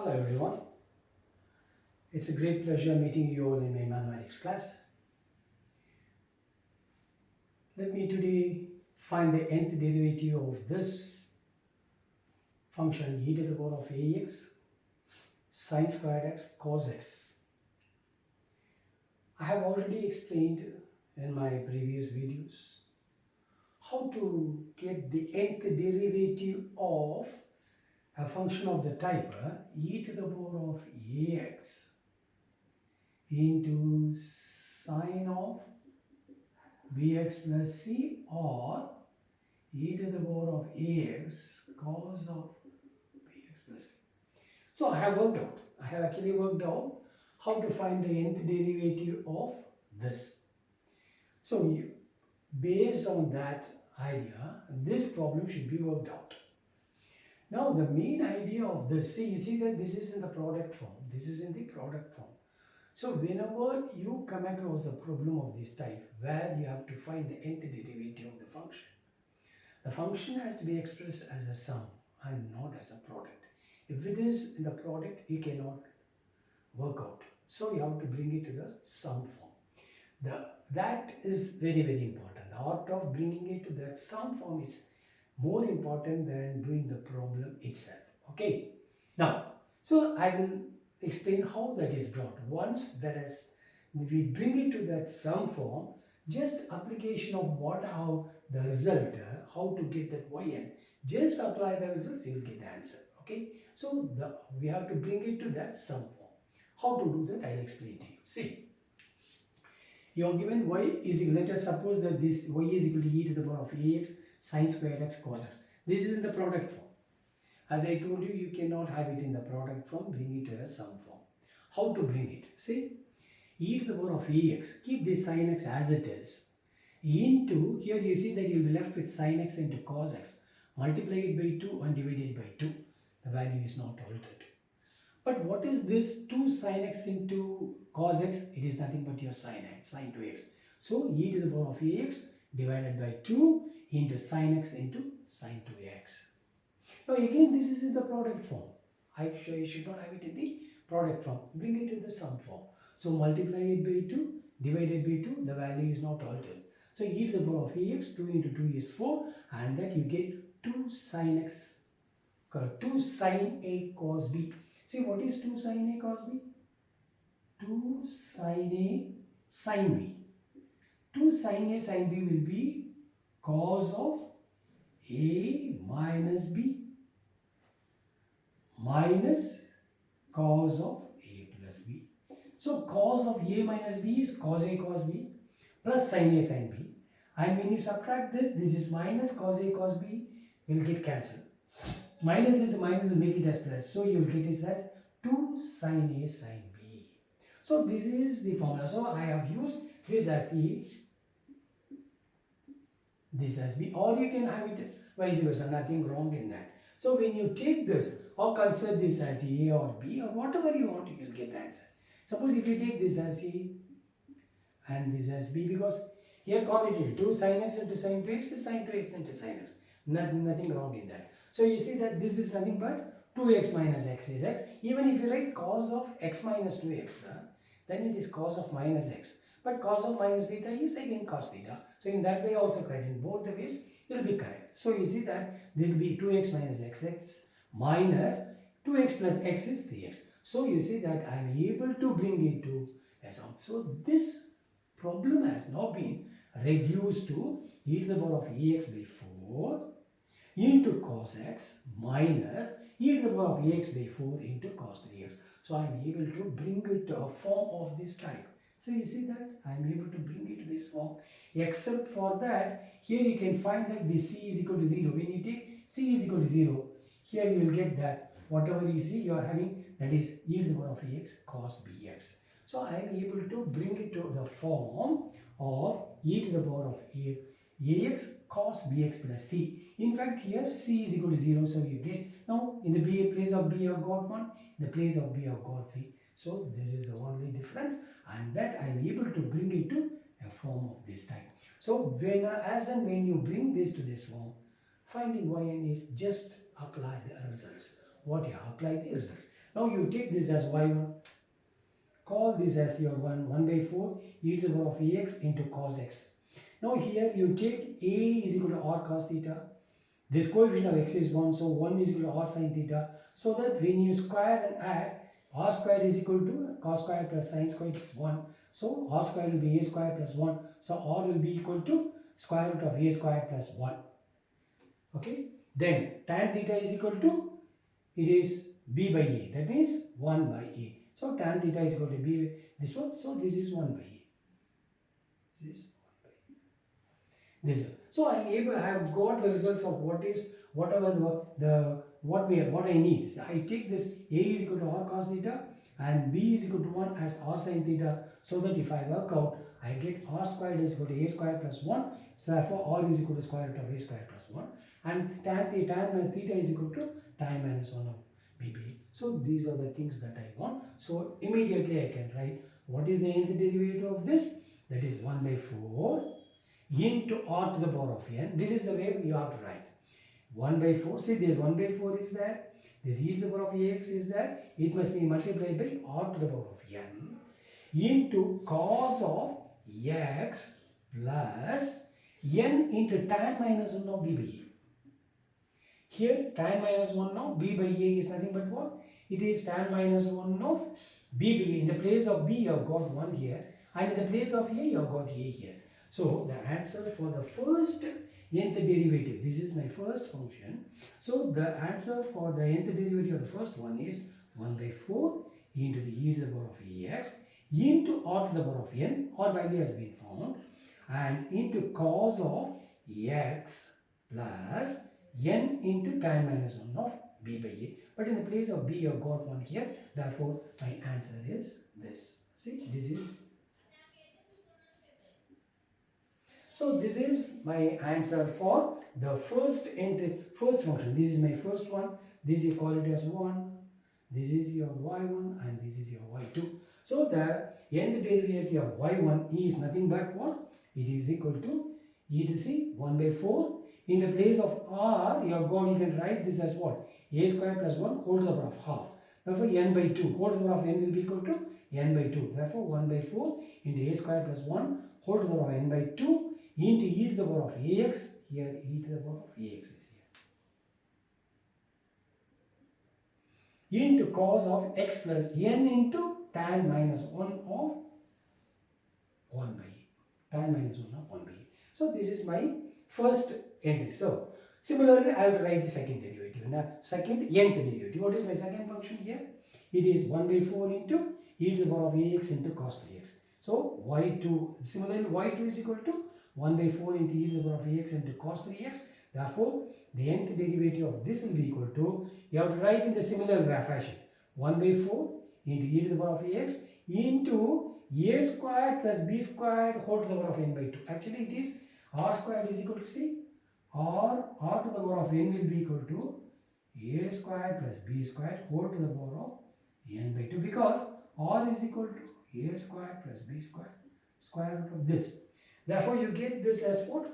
Hello everyone. It's a great pleasure meeting you all in my mathematics class. Let me today find the nth derivative of this function e to the power of ax sine squared x cos x. I have already explained in my previous videos how to get the nth derivative of a function of the type e to the power of ax into sine of bx plus c or e to the power of ax cos of bx plus c. So I have actually worked out how to find the nth derivative of this. So based on that idea, this problem should be worked out. Now the main idea of this, you see that this is in the product form, this is in the product form. So whenever you come across a problem of this type where you have to find the nth derivative of the function has to be expressed as a sum and not as a product. If it is in the product, you cannot work out. So you have to bring it to the sum form. That is very, very important. The art of bringing it to that sum form is more important than doing the problem itself. Okay. Now, so I will explain how that is brought. Once we bring it to that sum form, just application of how the result, how to get that yn, just apply the results, you will get the answer. Okay, so we have to bring it to that sum form. How to do that, I will explain to you. See, you are given y is equal, let us suppose that this y is equal to e to the power of ax sine squared x cos x. This is in the product form. As I told you, you cannot have it in the product form, bring it to a sum form. How to bring it? See, e to the power of ax, keep this sin x as it is, into, here you see that you will be left with sin x into cos x, multiply it by 2 and divide it by 2. The value is not altered. But what is this 2 sin x into cos x? It is nothing but your sin x, sin 2x. So e to the power of ax divided by 2 into sin x into sin 2x. Now again, this is in the product form. I should not have it in the product form. Bring it to the sum form. So multiply it by 2, divided by 2, the value is not altered. So e to the power of ax, 2 into 2 is 4, and that you get 2 sin x, 2 sin a cos b. See, what is 2 sin a cos b? 2 sin a sin b. 2 sin a sin b will be cos of a minus b minus cos of a plus b. So cos of a minus b is cos a cos b plus sin a sin b. And when you subtract this, this is minus cos a cos b will get cancelled. Minus into minus will make it as plus. So you will get it as 2 sin a sin b. So this is the formula. So I have used this as a, this as b, or you can have it vice versa, nothing wrong in that. So when you take this or consider this as a or b or whatever you want, you will get the answer. Suppose if you take this as a and this as b, because here commutative 2 sin x into sin 2x is sin 2x into sin x. Nothing wrong in that. So you see that this is nothing but 2x minus x is x. Even if you write cos of x minus 2x, then it is cos of minus x. But cos of minus theta is again cos theta. So in that way also correct. In both the ways it will be correct. So you see that this will be 2x minus xx minus 2x plus x is 3x. So you see that I am able to bring it to a sum. So this problem has now been reduced to e to the power of ax by 4 into cos x minus e to the power of ax by 4 into cos 3x. So I am able to bring it to a form of this type. So you see that I am able to bring it to this form. Except for that, here you can find that the c is equal to 0. When you take c is equal to 0, here you will get that whatever you see you are having, that is e to the power of ax cos bx. So I am able to bring it to the form of e to the power of ax cos bx plus c. In fact, here c is equal to 0, so you get, now in the place of b you have got 1, in the place of b you have got 3. So this is the only difference, and that I am able to bring it to a form of this type. So as and when you bring this to this form, finding yn is just apply the results. What you apply the results. Now you take this as y1. Call this as your 1 by 4 e to the power of ax into cos x. Now here you take a is equal to r cos theta. This coefficient of x is 1, so 1 is equal to r sin theta. So that when you square and add, r square is equal to cos square plus sin square is 1. So r square will be a square plus 1. So r will be equal to square root of a square plus 1. Okay. Then tan theta is equal to, it is b by a. That means 1 by a. So tan theta is equal to b, this one. So this is 1 by a. This is 1 by a. This. So I am able, I have got the results of what is, whatever what I need. So I take this a is equal to r cos theta and b is equal to 1 as r sin theta. So that if I work out, I get r squared is equal to a square plus 1. So therefore r is equal to square root of a square plus 1. And tan theta is equal to tan minus 1 of bb. So these are the things that I want. So immediately I can write what is the nth derivative of this? That is 1 by 4 into r to the power of n. This is the way you have to write. 1 by 4. See, this 1 by 4 is there. This e to the power of ax is there. It must be multiplied by r to the power of n into cos of x plus n into tan minus 1 of b by a. Here tan minus 1 of b by a is nothing but what? It is tan minus 1 of b by a. In the place of b you have got 1 here, and in the place of a you have got a here. So the answer for the first nth derivative, this is my first function. So the answer for the nth derivative of the first one is 1 by 4 into the e to the power of ax into r to the power of n, or value has been found, and into cos of x plus n into tan minus 1 of b by a. But in the place of b you have got 1 here, therefore my answer is this. See, this is, so this is my answer for the first function. This is my first one. This you call it as 1. This is your y1 and this is your y2. So the nth derivative of y1 is nothing but what? It is equal to e to c 1 by 4. In the place of r, you can write this as what? A square plus 1 whole to the power of half. Therefore, n by 2 whole to the power of n will be equal to n by 2. Therefore, 1 by 4 into a square plus 1 whole to the power of n by 2 into e to the power of ax. Here, e to the power of ax is here. Into cos of x plus n into tan minus 1 of 1 by a. Tan minus 1 of 1 by a. So, this is my first entry. So, similarly, I will write the second derivative. Now, second nth derivative. What is my second function here? It is 1 by 4 into e to the power of ax into cos 3x. So, y2, similarly, y2 is equal to 1 by 4 into e to the power of ax into cos 3x. Therefore, the nth derivative of this will be equal to, you have to write in the similar fashion, 1 by 4 into e to the power of ax into a squared plus b squared whole to the power of n by 2. Actually, it is r squared is equal to, see, r to the power of n will be equal to a squared plus b squared whole to the power of n by 2, because r is equal to a squared plus b squared square root of this. Therefore, you get this as what?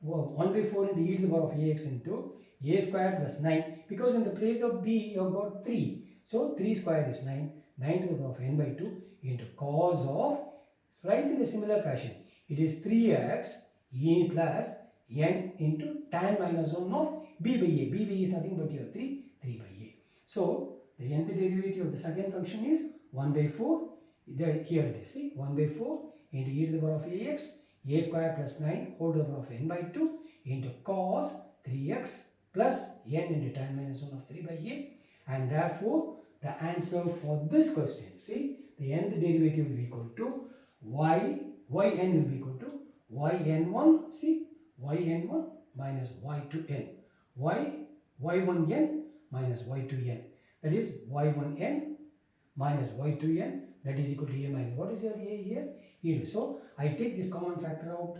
1 by 4 into e to the power of ax into a squared plus 9, because in the place of b you have got 3. So, 3 squared is 9, 9 to the power of n by 2 into cos of, write in the similar fashion, it is 3x e plus n into tan minus 1 of b by a. B by a is nothing but your 3 by a. So, the nth derivative of the second function is 1 by 4, here it is, see, 1 by 4 into e to the power of ax, a square plus 9 whole to the power of n by 2 into cos 3x plus n into tan minus 1 of 3 by a. And therefore, the answer for this question, see, the nth derivative will be equal to yn will be equal to yn1, see, yn1 minus y2n, y1n minus y2n, that is y1n minus y2n, that is equal to a minus, what is your a here? E. So, I take this common factor out,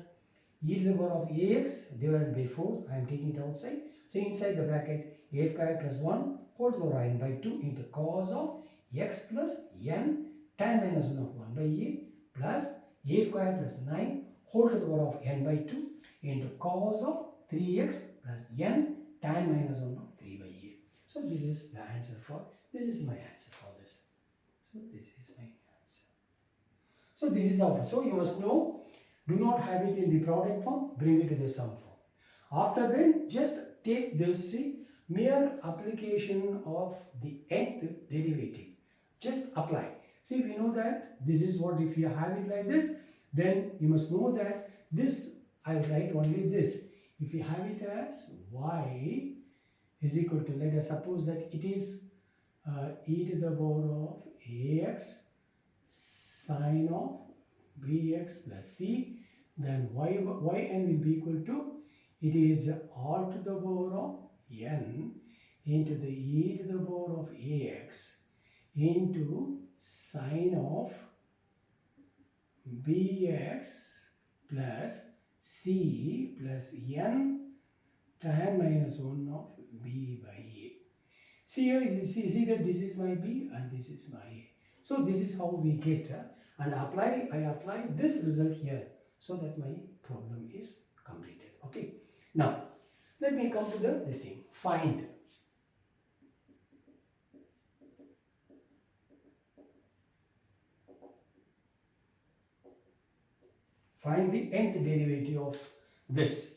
e to the power of ax divided by 4, I am taking it outside. So, inside the bracket, a square plus 1 whole to the power n by 2 into cos of x plus n tan minus 1 of 1 by a plus a square plus 9 whole to the power of n by 2 into cos of 3x plus n tan minus 1 of 3 by a. So this is the answer for, this is my answer for this. So this is my answer. So this is our, so you must know, do not have it in the product form, bring it to the sum form. After then, just take this, see, mere application of the nth derivative. Just apply. See, we know that this is what, if you have it like this, then you must know that this, I will write only this. If you have it as y is equal to, let us suppose that it is e to the power of ax sine of bx plus c, then yn will be equal to, it is r to the power of n into the e to the power of ax into sine of bx plus c plus n tan minus 1 of b by a. See here, see that this is my b and this is my a. So this is how we get and I apply this result here so that my problem is completed. Okay. Now let me come to this thing. Find the nth derivative of this.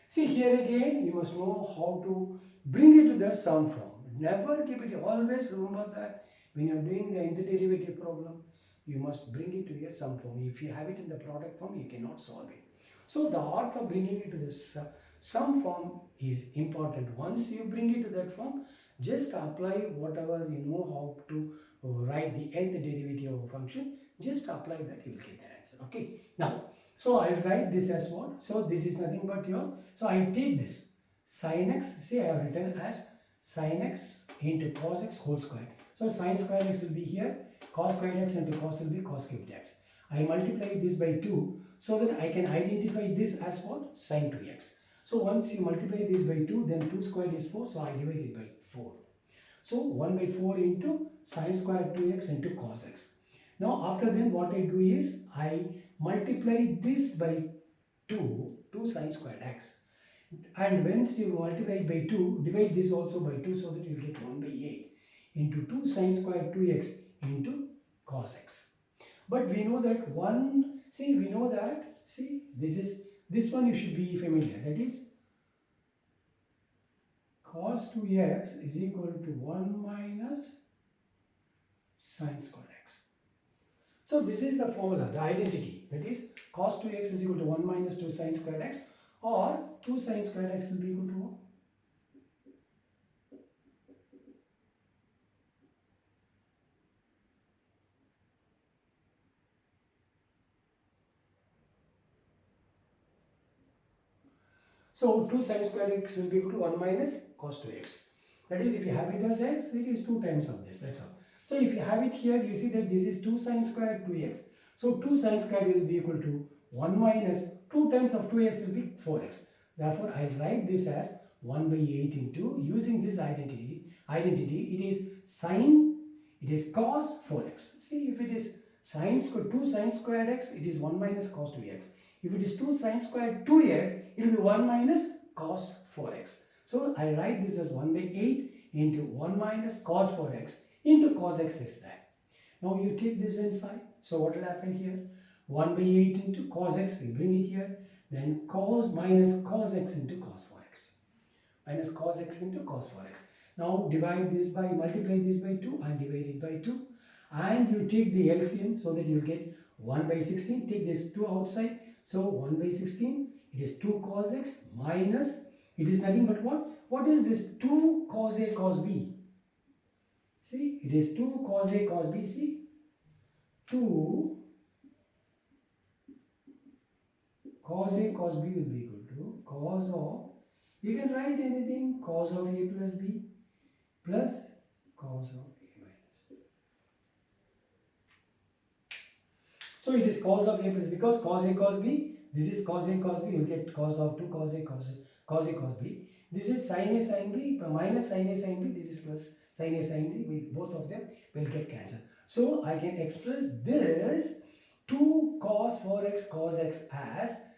See here again, you must know how to bring it to the sum form. Never keep it, always remember that when you are doing the nth derivative problem, you must bring it to a sum form. If you have it in the product form, you cannot solve it. So the art of bringing it to this sum form is important. Once you bring it to that form, just apply whatever you know how to write the nth derivative of a function. Just apply that, you will get the answer. Okay. Now, so I will write this as what? So this is nothing but your, so I take this sin x, see I have written as sin x into cos x whole square. So sin square x will be here, cos square x into cos will be cos cubed x. I multiply this by 2 so that I can identify this as what? Sin 2x. So once you multiply this by 2, then 2 squared is 4, so I divide it by 4. So 1 by 4 into sin square 2x into cos x. Now after then what I do is I multiply this by 2 sin squared x, and once you multiply by 2, divide this also by 2 so that you will get 1 by 8 into 2 sin squared 2x into cos x. But we know that this one you should be familiar, that is cos 2x is equal to 1 minus sin squared x. So this is the formula, the identity, that is cos 2x is equal to 1 minus 2 sin squared x, or 2 sin squared x will be equal to 1. So 2 sin squared x will be equal to 1 minus cos 2x. That is, if you have it as x, it is 2 times of this, that's all. So if you have it here, you see that this is 2 sin squared 2x. So 2 sin squared will be equal to 1 minus 2 times of 2x will be 4x. Therefore, I will write this as 1 by 8 into, using this identity, it is sin, it is cos 4x. See, if it is sin squared 2 sin squared x, it is 1 minus cos 2x. If it is 2 sin squared 2x, it will be 1 minus cos 4x. So I write this as 1 by 8 into 1 minus cos 4x into cos x is that. Now you take this inside. So what will happen here? 1 by 8 into cos x, you bring it here. Then cos minus cos x into cos 4x. Minus cos x into cos 4x. Now divide this by, multiply this by 2 and divide it by 2. And you take the LCM so that you will get 1 by 16. Take this 2 outside. So 1 by 16, it is 2 cos x minus, it is nothing but what? What is this? 2 cos a cos b. See, it is 2 cos a cos b. See, 2 cos a cos b will be equal to cos of, you can write anything, cos of a plus b plus cos of a minus. So it is cos of a plus, because cos a cos b, this is cos a cos b, you will get cos of 2 cos a cos b. This is sin a sin b minus sin a sin b, this is plus sin a sin c, both of them will get cancelled. So I can express this 2 cos 4x cos x as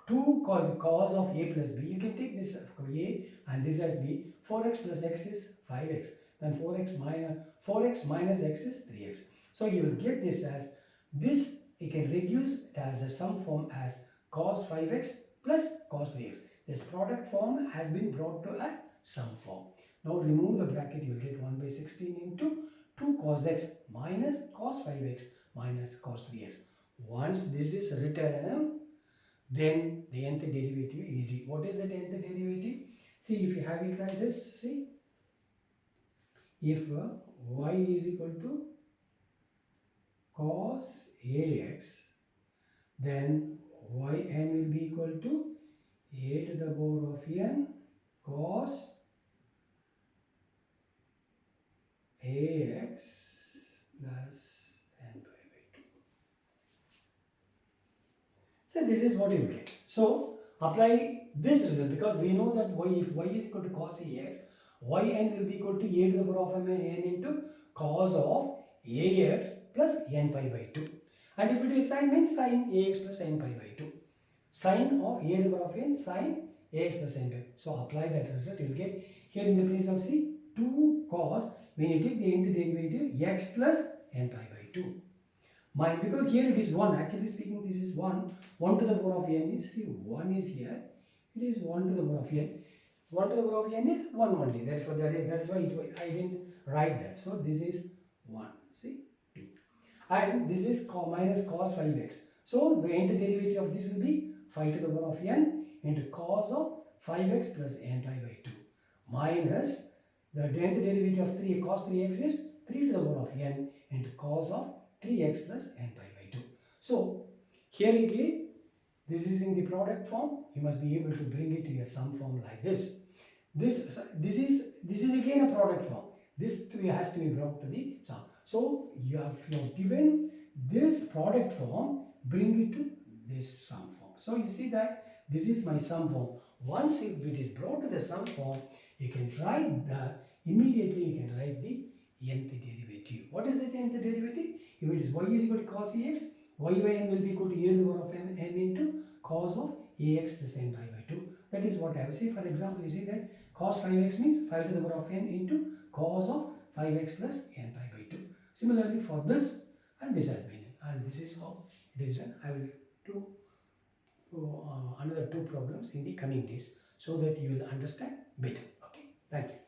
2 cos of a plus b. You can take this a and this as b. 4x plus x is 5x. Then 4x minus x is 3x. So you will get this as this. You can reduce it as a sum form as cos 5x plus cos 3x. This product form has been brought to a sum form. Now remove the bracket. You will get 1 by 16 into 2 cos x minus cos 5x minus cos 3x. Once this is written, then the nth derivative is easy. What is the nth derivative? See, if you have it like this, see, if y is equal to cos ax, then yn will be equal to a to the power of n cos ax plus n pi by 2. So this is what you will get. So apply this result, because we know that if y is equal to cos ax, yn will be equal to a to the power of n into cos of ax plus n pi by 2. And if it is sine, means sine ax plus n pi by 2. Sine of a to the power of n, sine ax plus n pi. So apply that result, you will get here in the place of c 2 cos, when you take the nth derivative, x plus n pi by 2. Because here it is 1, actually speaking this is 1 to the power of n is, see, 1 is here, it is 1 to the power of n. 1 to the power of n is 1 only, therefore that's why I didn't write that. So this is 1, see, 2. And this is minus cos 5x. So the nth derivative of this will be 5 to the power of n into cos of 5x plus n pi by 2 minus the nth derivative of 3 cos 3x is 3 to the power of n into cos of 3x plus n pi by 2. So here again, this is in the product form. You must be able to bring it to a sum form like this. This is again a product form. This too has to be brought to the sum. So you have given this product form, bring it to this sum form. So you see that this is my sum form. Once if it is brought to the sum form, you can write immediately you can write the nth derivative. What is the nth derivative? If it is y is equal to cos ax, y by n will be equal to a to the power of n into cos of ax plus n pi by 2. That is what I have. See, for example, you see that cos 5x means 5 to the power of n into cos of 5x plus n pi by 2. Similarly for this, and this has been, and this is how it is done. I will do another 2 problems in the coming days so that you will understand better. Okay, thank you.